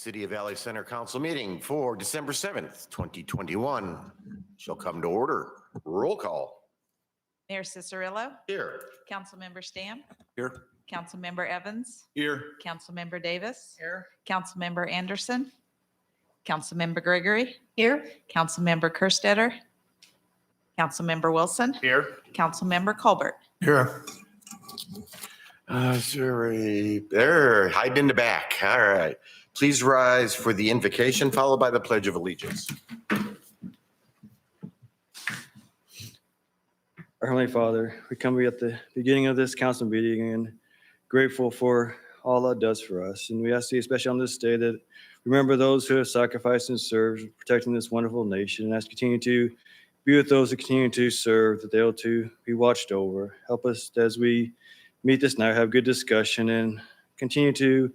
City of Valley Center Council meeting for December 7th, 2021 shall come to order. Roll call. Mayor Cicerillo, Here. Councilmember Stamp, Here. Councilmember Evans, Here. Councilmember Davis, Here. Councilmember Anderson, Councilmember Gregory, Here. Councilmember Kerstetter, Councilmember Wilson, Here. Councilmember Colbert. Here. There, hiding in the back. All right. Please rise for the invocation followed by the Pledge of Allegiance. Our Heavenly Father, we come at the beginning of this council meeting and grateful for all that does for us. And we ask you, especially on this day, that remember those who have sacrificed and served, protecting this wonderful nation, and ask continue to be with those who continue to serve, that they'll to be watched over. Help us as we meet this night, have good discussion, and continue to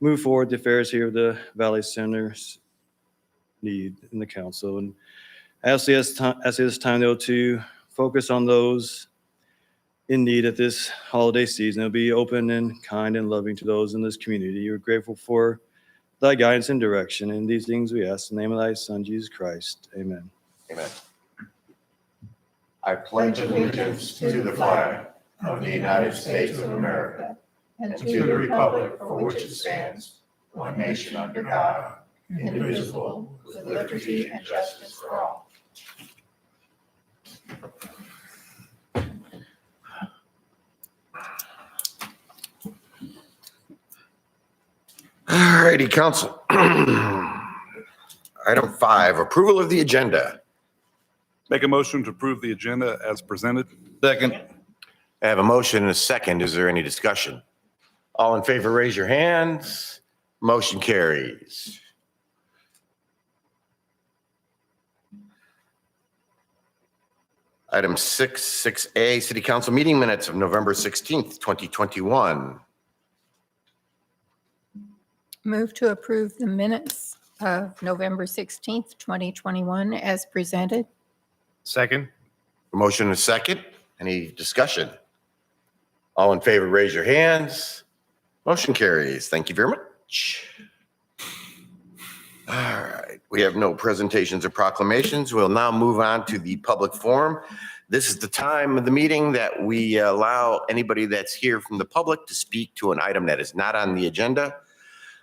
move forward the affairs here of the Valley Center's need in the council. And ask this time, though, to focus on those in need at this holiday season. It'll be open and kind and loving to those in this community. We're grateful for thy guidance and direction. And these things we ask in the name of thy Son, Jesus Christ. Amen. Amen. I pledge allegiance to the flag of the United States of America and to the republic for which it stands, one nation under God, indivisible, with liberty and justice for all. All righty, council. Item 5, approval of the agenda. Make a motion to approve the agenda as presented. Second. I have a motion and a second. Is there any discussion? All in favor, raise your hands. Motion carries. Item 6A, City Council meeting minutes of November 16th, 2021. Move to approve the minutes of November 16th, 2021 as presented. Second. Motion and a second. Any discussion? All in favor, raise your hands. Motion carries. Thank you very much. All right. We have no presentations or proclamations. We'll now move on to the public forum. This is the time of the meeting that we allow anybody that's here from the public to speak to an item that is not on the agenda.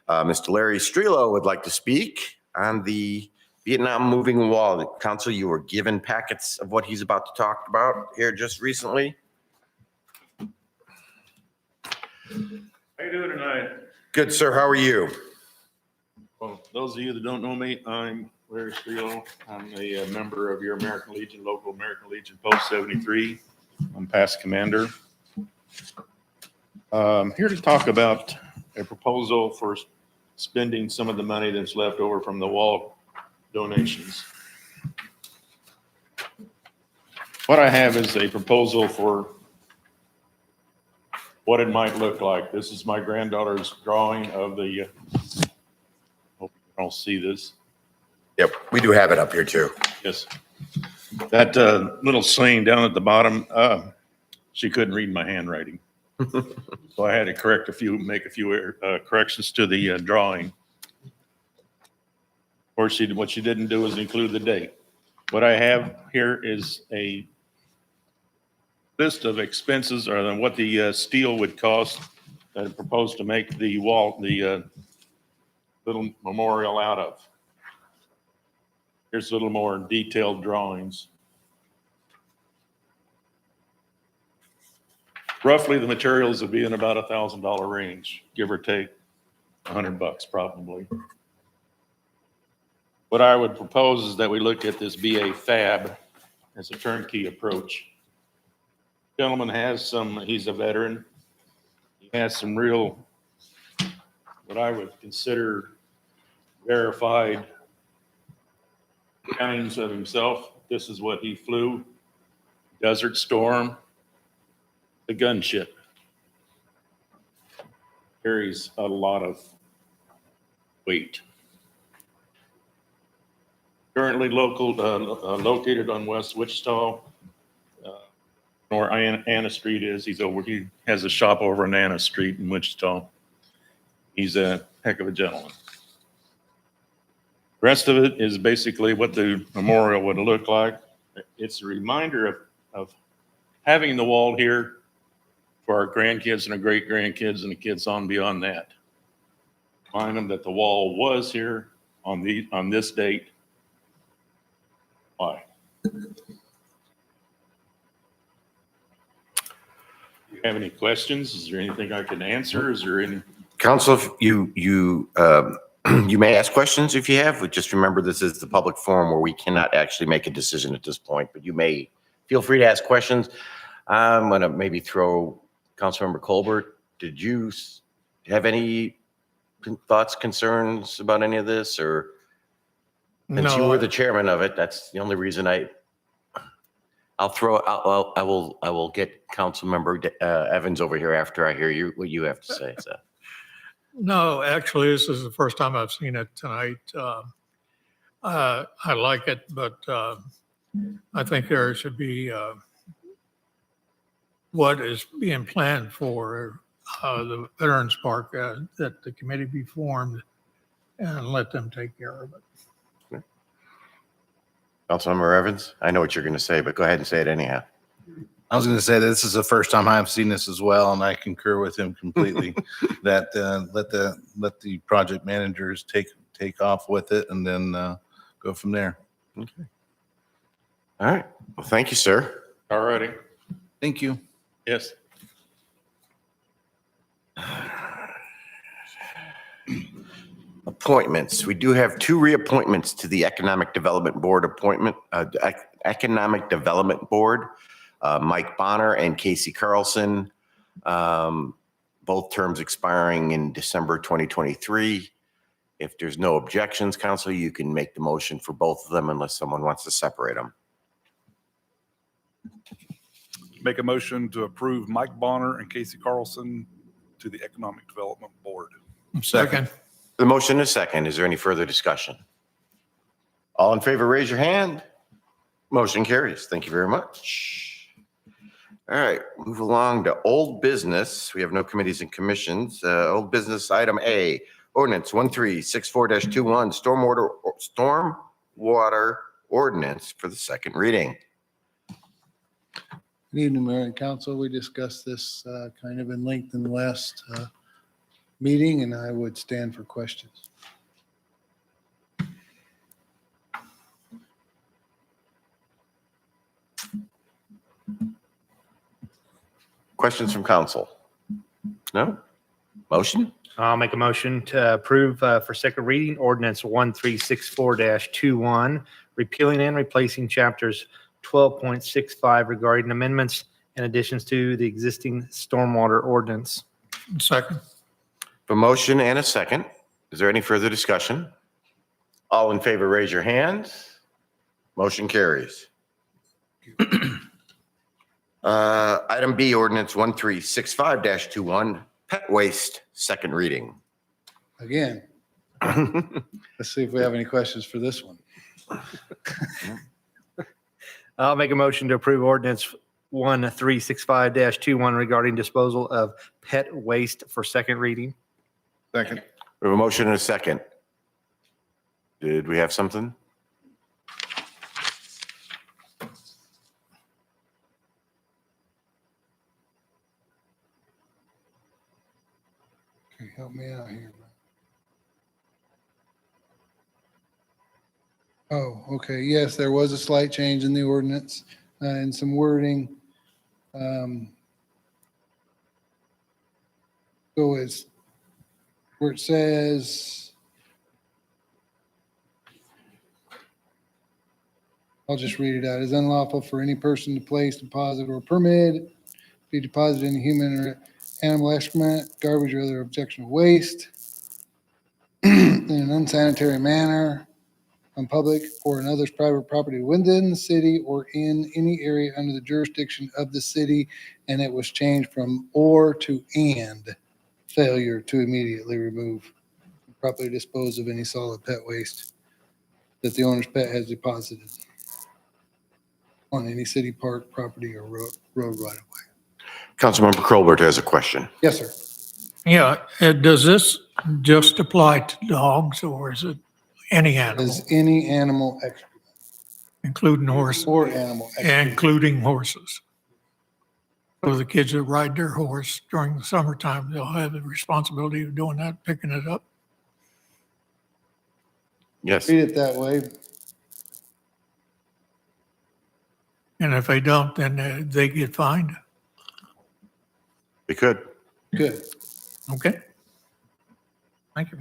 Mr. Larry Strelo would like to speak on the Vietnam Moving Wall. Council, you were given packets of what he's about to talk about here just recently. How you doing tonight? Good, sir. How are you? Well, those of you that don't know me, I'm Larry Strelo. I'm a member of your American Legion, local American Legion Post 73. I'm past commander. Here to talk about a proposal for spending some of the money that's left over from the wall donations. What I have is a proposal for what it might look like. This is my granddaughter's drawing of the, hope you can all see this. Yep, we do have it up here too. Yes. That little saying down at the bottom, she couldn't read my handwriting. So I had to make a few corrections to the drawing. Of course, what she didn't do is include the date. What I have here is a list of expenses or what the steel would cost that I proposed to make the wall, the little memorial out of. Here's a little more detailed drawings. Roughly, the materials would be in about $1,000 range, give or take $100 probably. What I would propose is that we look at this BA Fab as a turnkey approach. Gentleman has he's a veteran. He has some real, what I would consider verified accountings of himself. This is what he flew. Desert Storm, the gunship. Carries a lot of weight. Currently located on West Wichita, or Anna Street is. He has a shop over on Anna Street in Wichita. He's a heck of a gentleman. Rest of it is basically what the memorial would look like. It's a reminder of having the wall here for our grandkids and our great grandkids and the kids on beyond that. Remind them that the wall was here on this date. Why? You have any questions? Is there anything I can answer? Is there any? Council, if you you may ask questions if you have, but just remember this is the public forum where we cannot actually make a decision at this point, but you may feel free to ask questions. I'm going to maybe throw Councilmember Colbert. Did you have any thoughts, concerns about any of this, or since you were the chairman of it, that's the only reason I will get Councilmember Evans over here after I hear what you have to say. So. No, actually, this is the first time I've seen it tonight. I like it, but I think there should be what is being planned for the Veterans Park, that the committee be formed and let them take care of it. Councilmember Evans, I know what you're going to say, but go ahead and say it anyhow. I was going to say that this is the first time I've seen this as well, and I concur with him completely that let the project managers take off with it and then go from there. Okay. All right. Well, thank you, sir. All righty. Thank you. Yes. Appointments. We do have 2 reappointments to the Economic Development Board Economic Development Board. Mike Bonner and Casey Carlson, both terms expiring in December 2023. If there's no objections, council, you can make the motion for both of them unless someone wants to separate them. Make a motion to approve Mike Bonner and Casey Carlson to the Economic Development Board. Second. The motion is second. Is there any further discussion? All in favor, raise your hand. Motion carries. Thank you very much. All right, move along to old business. We have no committees and commissions. Old business item A, ordinance 1364-21, stormwater ordinance for the second reading. Good evening, Mayor and Council. We discussed this kind of in length in the last meeting, and I would stand for questions. Questions from council? No? Motion? I'll make a motion to approve for second reading ordinance 1364-21, repealing and replacing chapters 12.65 regarding amendments and additions to the existing stormwater ordinance. Second. A motion and a second. Is there any further discussion? All in favor, raise your hands. Motion carries. Item B, ordinance 1365-21, pet waste, second reading. Again, let's see if we have any questions for this one. I'll make a motion to approve ordinance 1365-21 regarding disposal of pet waste for second reading. Second. We have a motion and a second. Did we have something? Okay, help me out here. Oh, okay. Yes, there was a slight change in the ordinance and some wording. So it's where it says, I'll just read it out. It's unlawful for any person to place, deposit, or permit be deposited in human or animal excrement, garbage, or other objectionable waste in an unsanitary manner on public or another's private property within the city or in any area under the jurisdiction of the city. And it was changed from or to and failure to immediately remove, properly dispose of any solid pet waste that the owner's pet has deposited on any city park, property, or road right of way. Councilmember Colbert has a question. Yes, sir. Yeah, does this just apply to dogs, or is it Any animal, as any animal excrement including horse, or animal excrement. including horses. So the kids that ride their horse during the summertime, they'll have the responsibility of doing that, picking it up. Yes. Read it that way. And if they don't, then they get fined. We could. Good. Okay? Thank you.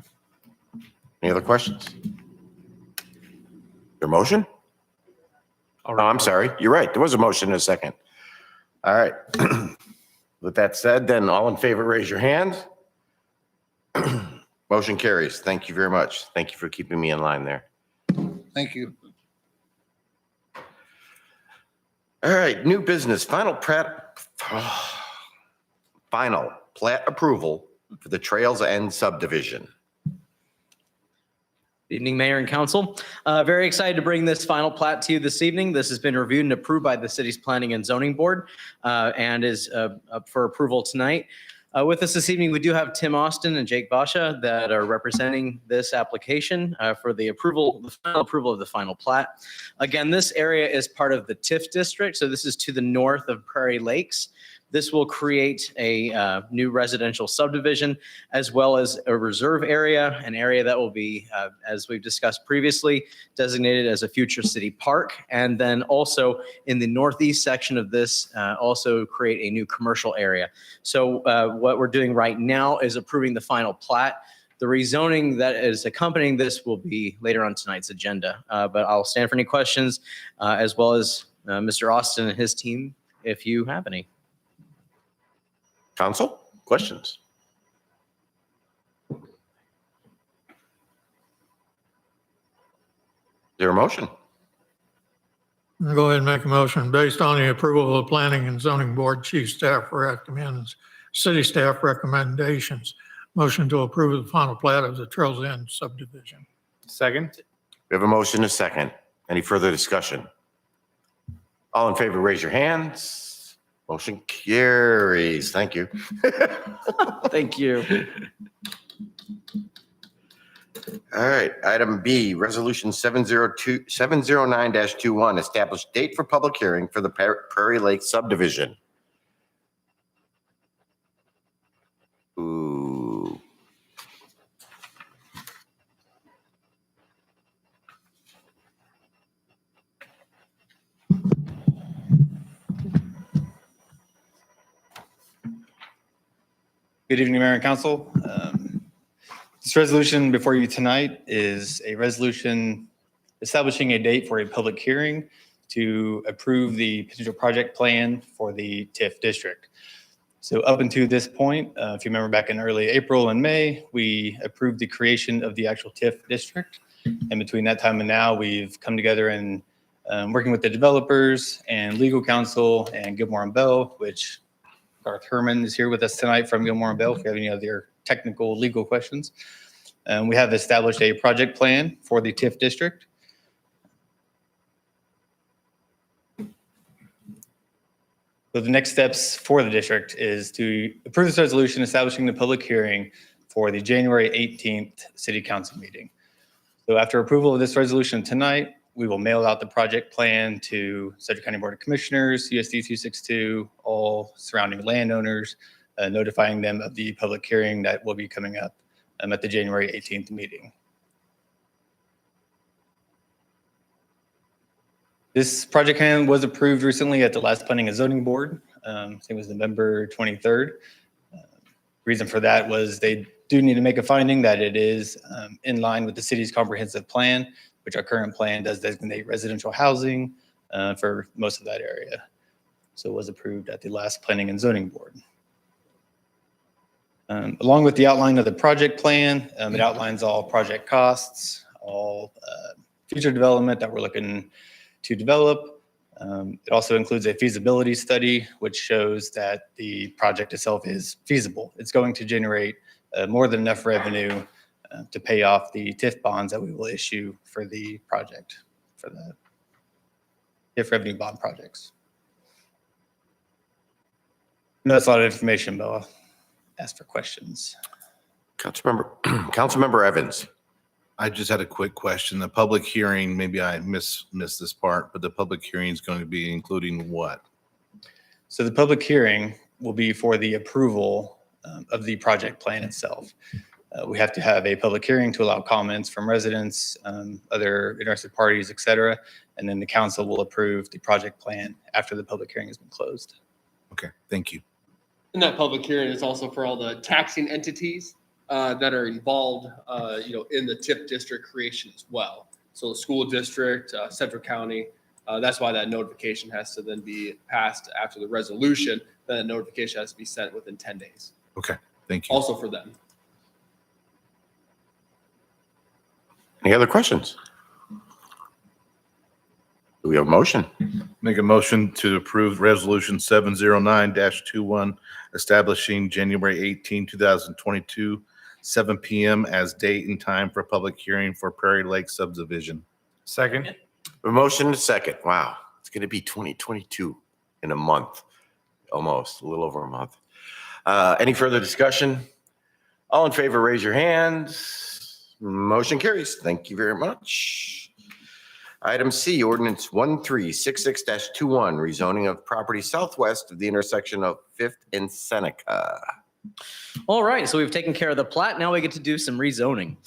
Any other questions? Your motion? Oh, I'm sorry. You're right. There was a motion in a second. All right. With that said, then all in favor, raise your hand. Motion carries. Thank you very much. Thank you for keeping me in line there. Thank you. All right, new business, final plat approval for the Trails End subdivision. Evening, Mayor and Council. Very excited to bring this final plat to you this evening. This has been reviewed and approved by the city's Planning and Zoning Board and is up for approval tonight. With us this evening, we do have Tim Austin and Jake Basha that are representing this application for the final approval of the final plat. Again, this area is part of the TIF district, so this is to the north of Prairie Lakes. This will create a new residential subdivision as well as a reserve area, an area that will be, as we've discussed previously, designated as a future city park. And then also in the northeast section of this, also create a new commercial area. So what we're doing right now is approving the final plat. The rezoning that is accompanying this will be later on tonight's agenda. But I'll stand for any questions as well as Mr. Austin and his team if you have any. Council, questions? Is there a motion? I'll go ahead and make a motion. Based on the approval of the Planning and Zoning Board, Chief Staff recommends, City Staff recommendations. Motion to approve the final plat of the Trails End subdivision. Second? We have a motion, a second. Any further discussion? All in favor, raise your hands. Motion carries. Thank you. Thank you. All right, item B, resolution 709-21, establish date for public hearing for the Prairie Lake subdivision. Ooh. Good evening, Mayor and Council. This resolution before you tonight is a resolution establishing a date for a public hearing to approve the potential project plan for the TIF district. So up until this point, if you remember back in early April and May, we approved the creation of the actual TIF district. And between that time and now, we've come together and working with the developers and legal counsel and Gilmore and Bell, which Garth Herman is here with us tonight from Gilmore and Bell. If you have any other technical legal questions, we have established a project plan for the TIF district. So the next steps for the district is to approve this resolution establishing the public hearing for the January 18th City Council meeting. So after approval of this resolution tonight, we will mail out the project plan to Sedgwick County Board of Commissioners, CSD 262, all surrounding landowners, notifying them of the public hearing that will be coming up at the January 18th meeting. This project plan was approved recently at the last Planning and Zoning Board. I think it was November 23rd. Reason for that was they do need to make a finding that it is in line with the city's comprehensive plan, which our current plan does designate residential housing for most of that area. So it was approved at the last Planning and Zoning Board. Along with the outline of the project plan, it outlines all project costs, all future development that we're looking to develop. It also includes a feasibility study, which shows that the project itself is feasible. It's going to generate more than enough revenue to pay off the TIF bonds that we will issue for the project, for the TIF revenue bond projects. I know that's a lot of information, but I'll ask for questions. Councilmember Evans. I just had a quick question. The public hearing, maybe I missed this part, but the public hearing is going to be including what? So the public hearing will be for the approval of the project plan itself. We have to have a public hearing to allow comments from residents, other interested parties, et cetera. And then the council will approve the project plan after the public hearing has been closed. Okay, thank you. And that public hearing is also for all the taxing entities that are involved, in the TIP district creation as well. So the school district, Central County, that's why that notification has to then be passed after the resolution. Then that notification has to be sent within 10 days, Okay, thank you. also for them. Any other questions? Do we have a motion? Make a motion to approve Resolution 709-21, establishing January 18, 2022, 7 p.m. as date and time for public hearing for Prairie Lake subdivision. Second. A motion and a second. Wow, it's going to be 2022 in a month, almost, a little over a month. Any further discussion? All in favor, raise your hands. Motion carries. Thank you very much. Item C, ordinance 1366-21, rezoning of property southwest of the intersection of Fifth and Seneca. All right, so we've taken care of the plat. Now we get to do some rezoning.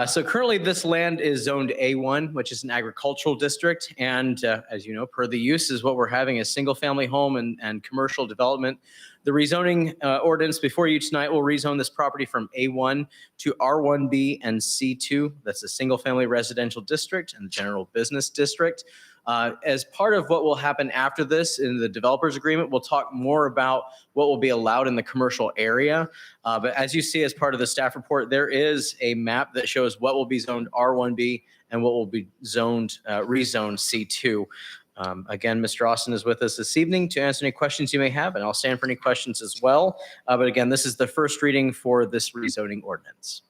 So currently this land is zoned A1, which is an agricultural district. And as you know, per the use is what we're having is single family home and commercial development. The rezoning ordinance before you tonight will rezone this property from A1 to R1B and C2. That's a single family residential district and the general business district. As part of what will happen after this in the developers agreement, we'll talk more about what will be allowed in the commercial area. But as you see as part of the staff report, there is a map that shows what will be zoned R1B and what will be zoned, rezoned C2. Again, Mr. Austin is with us this evening to answer any questions you may have, and I'll stand for any questions as well. But again, this is the first reading for this rezoning ordinance.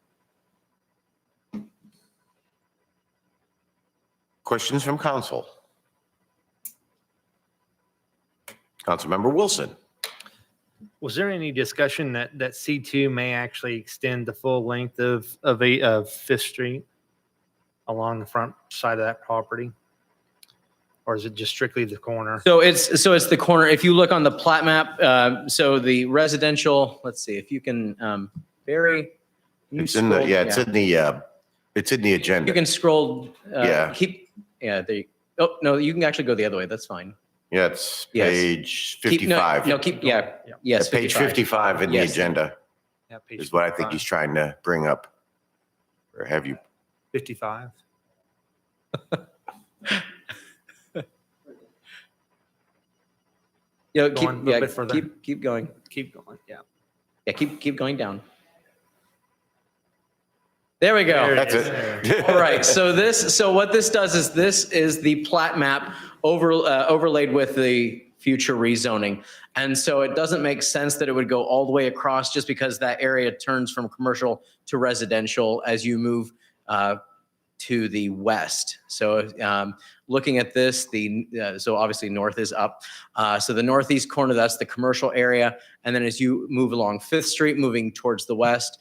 Questions from council? Councilmember Wilson. Was there any discussion that C2 may actually extend the full length of Fifth Street along the front side of that property? Or is it just strictly the corner? So it's the corner. If you look on the plat map, so the residential, let's see if you can, Barry. can you It's in the, scroll- yeah, it's in the You agenda. can scroll, Yeah. Oh, no, you can actually go the other way. That's fine. Yeah, it's Yes. page Keep- no, 55. No, keep, yeah, Yeah. yes. Page 55 in the Yes. agenda Yeah, page is what I think 55. he's trying to bring up. Or have you? 55. Yeah, Going a little bit further. keep going. Keep going, yeah. Yeah, keep going down. There we go. There That's is. it. All right, so what this does is this is the plat map overlaid with the future rezoning. And so it doesn't make sense that it would go all the way across just because that area turns from commercial to residential as you move to the west. So looking at this, so obviously north is up. So the northeast corner, that's the commercial area. And then as you move along Fifth Street, moving towards the west,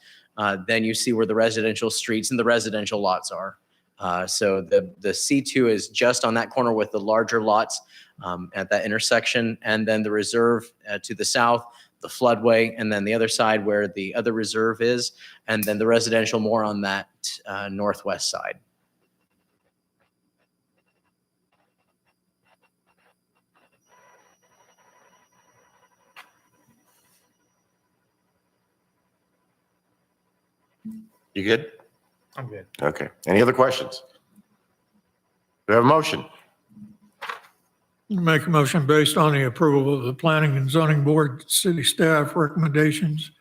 then you see where the residential streets and the residential lots are. So the C2 is just on that corner with the larger lots at that intersection. And then the reserve to the south, the floodway, and then the other side where the other reserve is. And then the residential more on that northwest side. You good? I'm good. Okay. Any other questions? Do we have a motion? Make a motion based on the approval of the Planning and Zoning Board, city staff recommendations.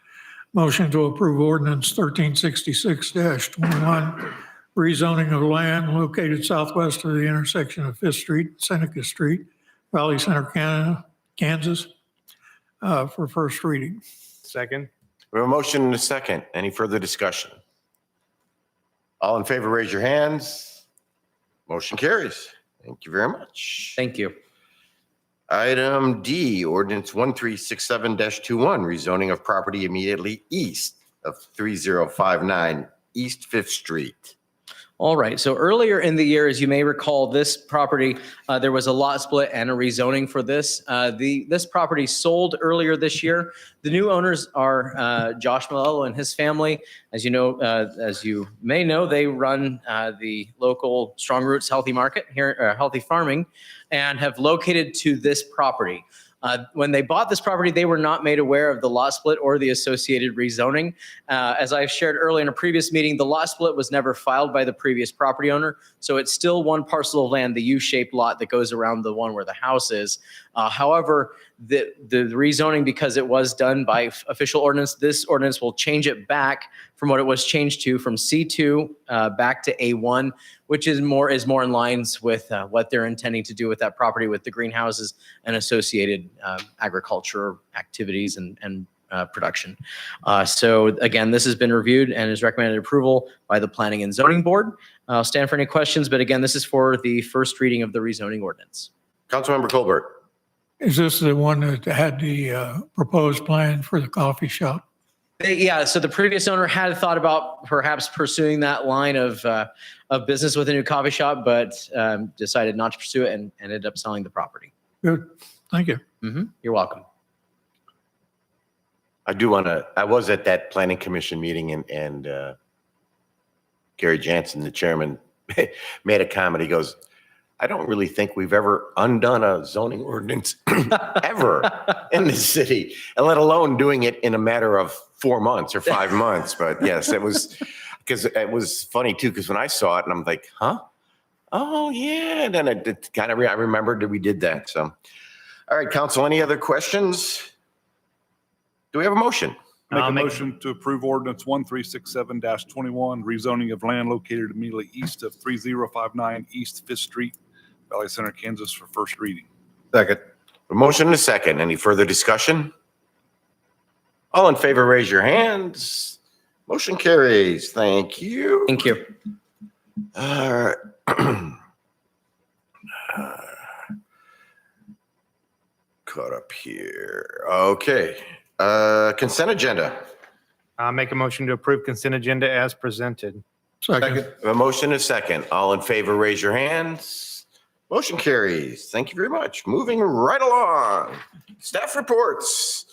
Motion to approve ordinance 1366-21, rezoning of land located southwest of the intersection of Fifth Street, Seneca Street, Valley Center, Kansas, for first reading. Second? We have a motion and a second. Any further discussion? All in favor, raise your hands. Motion carries. Thank you very much. Thank you. Item D, ordinance 1367-21, rezoning of property immediately east of 3059 East Fifth Street. All right, so earlier in the year, as you may recall, this property, there was a lot split and a rezoning for this. This property sold earlier this year. The new owners are Josh Malello and his family. As you know, as you may know, they run the local Strong Roots Healthy Market here, Healthy Farming, and have located to this property. When they bought this property, they were not made aware of the lot split or the associated rezoning. As I've shared earlier in a previous meeting, the lot split was never filed by the previous property owner. So it's still one parcel of land, the U-shaped lot that goes around the one where the house is. However, the rezoning, because it was done by official ordinance, this ordinance will change it back from what it was changed to, from C2 back to A1, which is more in lines with what they're intending to do with that property, with the greenhouses and associated agriculture activities and production. So again, this has been reviewed and is recommended approval by the Planning and Zoning Board. I'll stand for any questions, but again, this is for the first reading of the rezoning ordinance. Councilmember Colbert. Is this the one that had the proposed plan for the coffee shop? Yeah, so the previous owner had thought about perhaps pursuing that line of business with a new coffee shop, but decided not to pursue it and ended up selling the property. Good, thank you. You're welcome. I was at that planning commission meeting and Gary Jansen, the chairman, made a comment. He goes, I don't really think we've ever undone a zoning ordinance ever in this city, and let alone doing it in a matter of 4 months or 5 months. But yes, it was, because it was funny too, because when I saw it and I'm like, huh? Oh yeah. And then it kind of, I remembered that we did that. So, all right, council, any other questions? Do we have a motion? Make a motion to approve ordinance 1367-21, rezoning of land located immediately east of 3059 East Fifth Street, Valley Center, Kansas, for first reading. Second. A motion and a second. Any further discussion? All in favor, raise your hands. Motion carries. Thank you. Thank you. All right. Caught up here. Okay. Consent agenda. I'll make a motion to approve consent agenda as presented. Second. A motion and a second. All in favor, raise your hands. Motion carries. Thank you very much. Moving right along. Staff reports.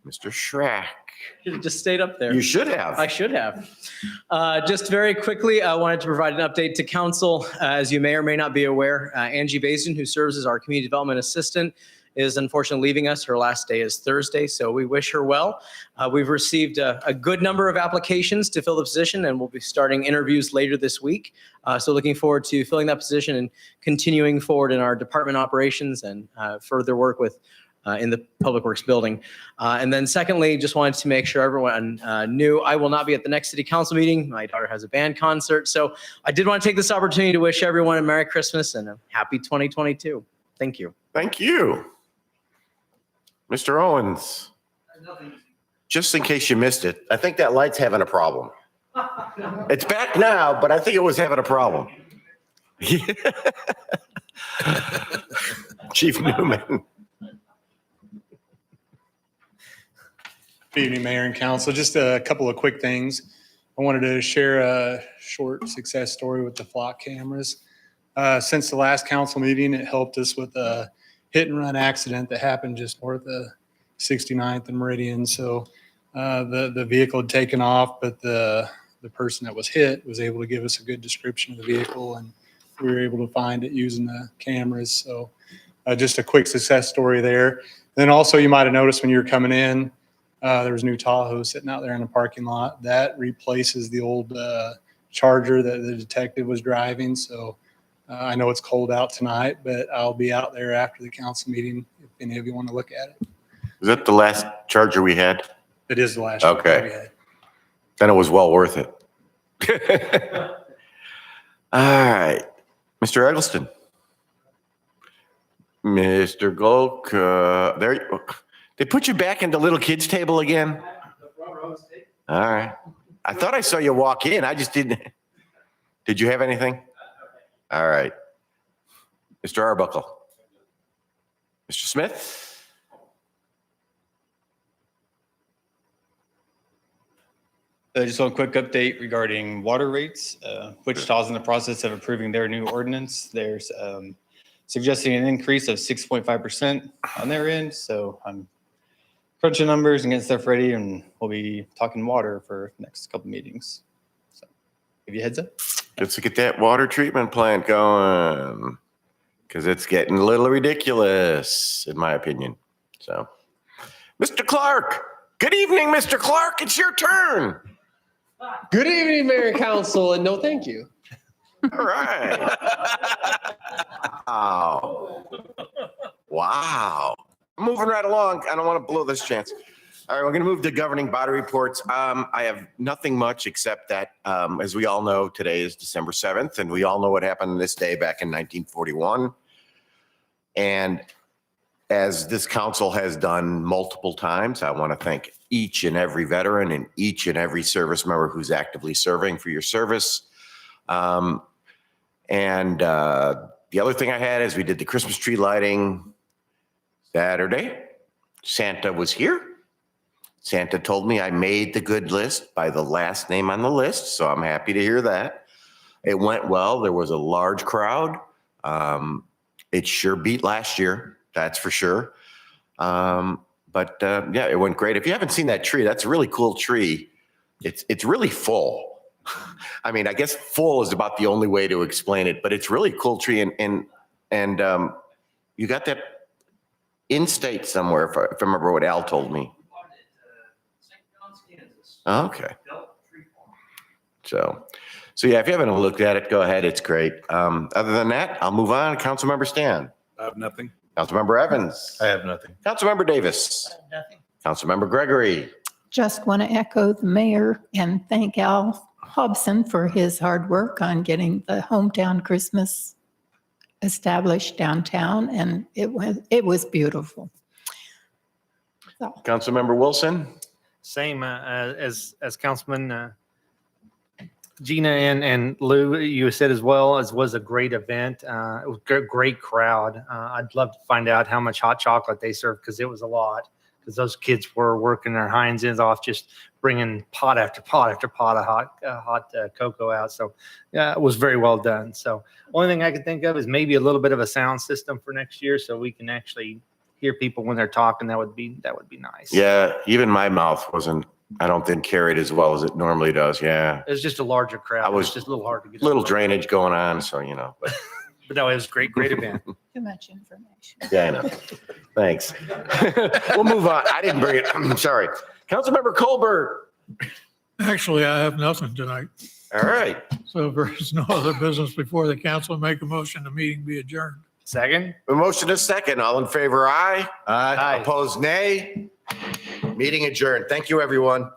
Mr. Schrack. Should have just stayed up there. You should have. I should have. Just very quickly, I wanted to provide an update to council. As you may or may not be aware, Angie Basin, who serves as our community development assistant, is unfortunately leaving us. Her last day is Thursday, so we wish her well. We've received a good number of applications to fill the position, and we'll be starting interviews later this week. So looking forward to filling that position and continuing forward in our department operations and further work with in the Public Works building. And then secondly, just wanted to make sure everyone knew I will not be at the next city council meeting. My daughter has a band concert. So I did want to take this opportunity to wish everyone a Merry Christmas and a happy 2022. Thank you. Thank you. Mr. Owens, just in case you missed it, I think that light's having a problem. It's back now, but I think it was having a problem. Chief Newman. Good evening, Mayor and Council. Just a couple of quick things. I wanted to share a short success story with the flock cameras. Since the last council meeting, it helped us with a hit and run accident that happened just north of 69th and Meridian. So the vehicle had taken off, but the person that was hit was able to give us a good description of the vehicle, and we were able to find it using the cameras. So just a quick success story there. Then also, you might have noticed when you were coming in, there was a new Tahoe sitting out there in the parking lot. That replaces the old Charger that the detective was driving. So I know it's cold out tonight, but I'll be out there after the council meeting if any of you want to look at it. Is that the last Charger we had? It is the last. Okay. we had. Then it was well worth it. All right. Mr. Eggleston. Mr. Golk, they put you back in the little kids table again? All right. I thought I saw you walk in. I just didn't. Did you have anything? All right. Mr. Arbuckle. Mr. Smith. Just one quick update regarding water rates. Wichita's in the process of approving their new ordinance. There's suggesting an increase of 6.5% on their end. So I'm crunching numbers and getting stuff ready, and we'll be talking water for the next couple meetings. So give you a heads up. Let's get that water treatment plant going, because it's getting a little ridiculous, in my opinion. So, Mr. Clark, good evening, Mr. Clark. It's your turn. Good evening, Mayor and Council, and no thank you. All right. Wow. Wow. Moving right along. I don't want to blow this chance. All right, we're going to move to governing body reports. I have nothing much except that, as we all know, today is December 7th, and we all know what happened on this day back in 1941. And as this council has done multiple times, I want to thank each and every veteran and each and every service member who's actively serving for your service. The other thing I had is we did the Christmas tree lighting Saturday. Santa was here. Santa told me I made the good list by the last name on the list, so I'm happy to hear that. It went well. There was a large crowd. It sure beat last year, that's for sure. Yeah, it went great. If you haven't seen that tree, that's a really cool tree. It's really full. I mean, I guess full is about the only way to explain it, but it's really a cool tree. And you got that in state somewhere, if I remember what Al told me. Okay. So yeah, if you haven't looked at it, go ahead. It's great. Other than that, I'll move on. Councilmember Stan. I have nothing. Councilmember Evans. I have nothing. Councilmember Davis. Nothing. Councilmember Gregory. Just want to echo the mayor and thank Al Hobson for his hard work on getting the hometown Christmas established downtown, and it was beautiful. So, Councilmember Wilson. Same as Councilman Gina and Lou, you said as well, as was a great event. It was a great crowd. I'd love to find out how much hot chocolate they served, because it was a lot. Because those kids were working their hinds ends off, just bringing pot after pot after pot of hot cocoa out. So yeah, it was very well done. So only thing I can think of is maybe a little bit of a sound system for next year, so we can actually hear people when they're talking. That would be nice. Yeah, even my mouth wasn't, I don't think, carried as well as it normally does. Yeah. It was just a larger crowd. I was It was just a little hard to get. Little drainage going on, so, But no, it was great event. too much information. Yeah, I know. Thanks. We'll move on. I didn't bring it. I'm sorry. Councilmember Colbert. Actually, I have nothing tonight. All right. So if there's no other business before the council, make a motion the meeting be adjourned. Second. A motion is second. All in favor, aye. Aye. Opposed, nay. Meeting adjourned. Thank you, everyone.